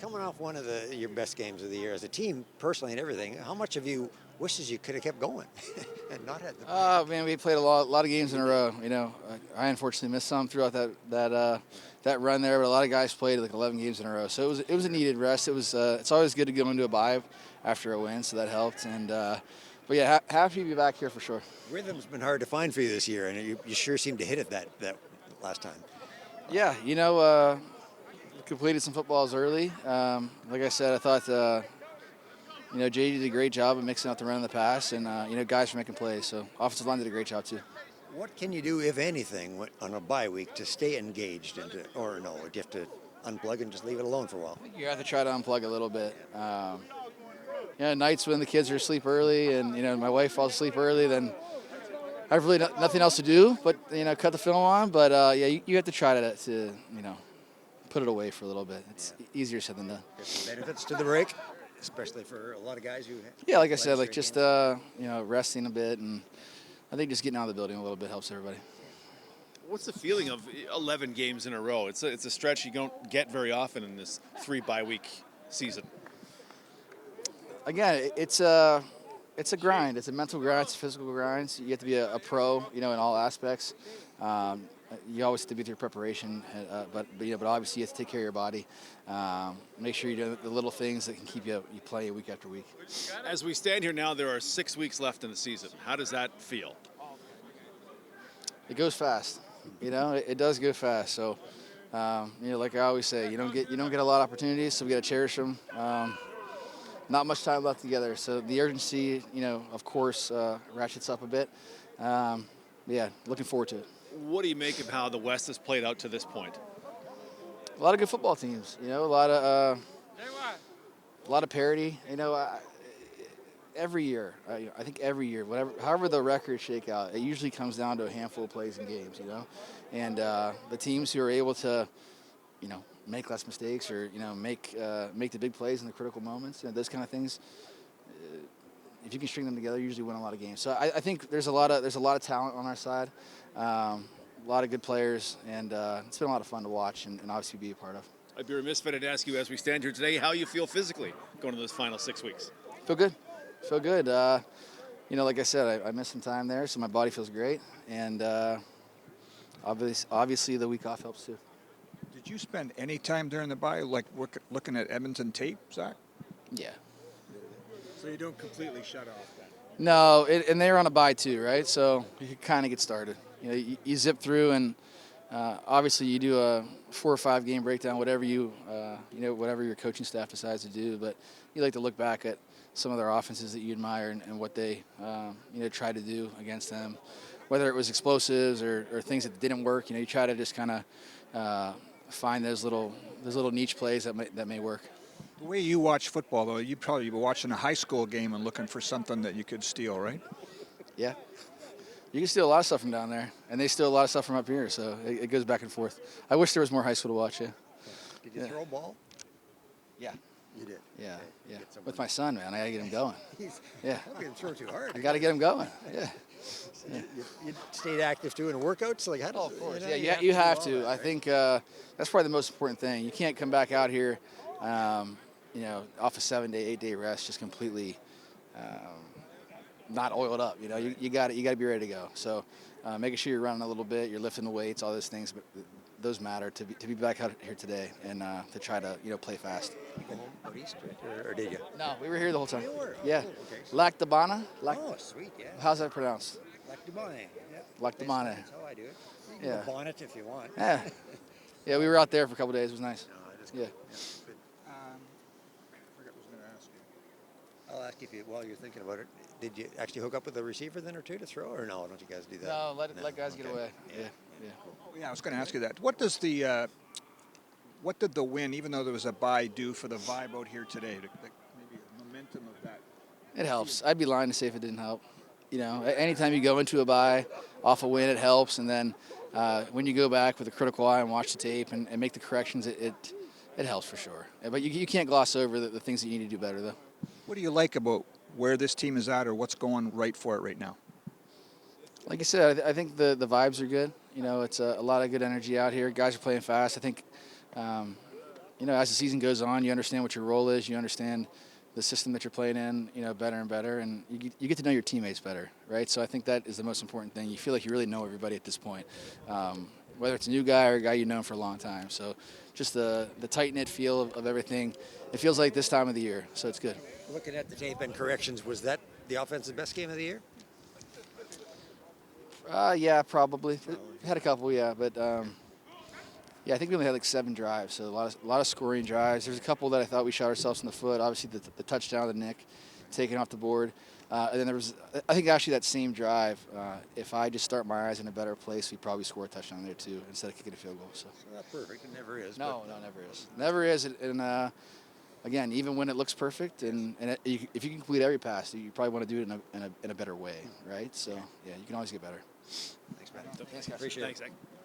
coming off one of your best games of the year as a team, personally and everything, how much of you wishes you could have kept going and not had the break? Man, we played a lot of games in a row. I unfortunately missed some throughout that run there, but a lot of guys played like 11 games in a row. So it was a needed rest. It's always good to go into a bye after a win, so that helped. And but yeah, happy to be back here for sure. Rhythm's been hard to find for you this year, and you sure seem to hit it that last time. Yeah, completed some footballs early. Like I said, I thought Jay did a great job of mixing up the run and the pass, and guys were making plays. So offensive line did a great job too. What can you do, if anything, on a bye week to stay engaged, or no? Do you have to unplug and just leave it alone for a while? You have to try to unplug a little bit. Nights when the kids are asleep early and my wife falls asleep early, then I have really nothing else to do but cut the film on. But you have to try to put it away for a little bit. It's easier said than done. There's some benefits to the break, especially for a lot of guys who. Yeah, like I said, like just resting a bit, and I think just getting out of the building a little bit helps everybody. What's the feeling of 11 games in a row? It's a stretch you don't get very often in this 3 bye-week season. Again, it's a grind. It's a mental grind. It's a physical grind. So you have to be a pro, in all aspects. You always have to be with your preparation, but obviously you have to take care of your body. Make sure you're doing the little things that can keep you playing week after week. As we stand here now, there are 6 weeks left in the season. How does that feel? It goes fast. It does go fast. So, like I always say, you don't get a lot of opportunities, so we got to cherish them. Not much time left together, so the urgency, of course, ratchets up a bit. Looking forward to it. What do you make of how the West has played out to this point? A lot of good football teams. A lot of parity. Every year, I think every year, however the records shake out, it usually comes down to a handful of plays and games. And the teams who are able to, make less mistakes or make the big plays in the critical moments, those kind of things. If you can string them together, you usually win a lot of games. So I think there's a lot of talent on our side, a lot of good players, and it's been a lot of fun to watch and obviously be a part of. I'd be remiss if I didn't ask you as we stand here today how you feel physically going to those final 6 weeks. Feel good. Like I said, I missed some time there, so my body feels great, and obviously the week off helps too. Did you spend any time during the bye, like looking at Edmonton tape, Zach? Yeah. So you don't completely shut off then? No, and they were on a bye too, right? So you could kind of get started. You zip through, and obviously you do a 4 or 5 game breakdown, whatever whatever your coaching staff decides to do. But you like to look back at some of their offenses that you admire and what they try to do against them, whether it was explosives or things that didn't work. You try to just kind of find those little niche plays that may work. The way you watch football, though, you probably be watching a high school game and looking for something that you could steal, right? Yeah. You can steal a lot of stuff from down there, and they steal a lot of stuff from up here, so it goes back and forth. I wish there was more high school to watch, yeah. Did you throw a ball? Yeah. You did? Yeah, yeah. With my son, man, I got to get him going. Yeah. I'm going to throw too hard. I got to get him going, yeah. You stayed active too in workouts? Like, how does, of course. You have to. That, I think that's probably the most important thing. You can't come back out here, off a 7-day, 8-day rest, just completely not oiled up. You got to be ready to go. So making sure you're running a little bit, you're lifting the weights, all those things, but those matter to be back out here today and to try to play fast. You go home out east, or did you? No, we were here the whole time. You were? Yeah. Okay. Lac de Bana? Oh, sweet, yeah. How's that pronounced? Lac de Bana, yeah. Lac de Bana. That's how I do it. You can Yeah. go bonnet if you want. Yeah. Yeah, we were out there for a couple of days. It was nice. No, that is Yeah. good. Good. I forgot what I was going to ask you. I'll ask you, while you're thinking about it, did you actually hook up with a receiver then or two to throw, or no? Don't you guys do that? No, let guys get Okay. away. Yeah. Yeah. Yeah, I was going to ask you that. What did the win, even though there was a bye, do for the vibe out here today? Maybe the momentum of that. It helps. I'd be lying to say if it didn't help. Anytime you go into a bye off a win, it helps. And then when you go back with a critical eye and watch the tape and make the corrections, it helps for sure. But you can't gloss over the things that you need to do better, though. What do you like about where this team is at or what's going right for it right now? Like I said, I think the vibes are good. It's a lot of good energy out here. Guys are playing fast. I think, as the season goes on, you understand what your role is. You understand the system that you're playing in, better and better, and you get to know your teammates better, right? So I think that is the most important thing. You feel like you really know everybody at this point, whether it's a new guy or a guy you've known for a long time. So just the tight-knit feel of everything. It feels like this time of the year, so it's good. Looking at the tape and corrections, was that the offense's best game of the year? Yeah, probably. Had a couple, yeah, but yeah, I think we only had like 7 drives, so a lot of scoring drives. There's a couple that I thought we shot ourselves in the foot. Obviously, the touchdown to Nick, taken off the board, and then there was, I think actually that same drive. If I just start my eyes in a better place, we probably score a touchdown there too instead of kicking a field goal. So. It's not perfect. It never is. No, never is. Never is. And again, even when it looks perfect, and if you can complete every pass, you probably want to do it in a better way, right? So yeah, you can always get better. Thanks, man. Thanks, Appreciate it. Thanks, Zach.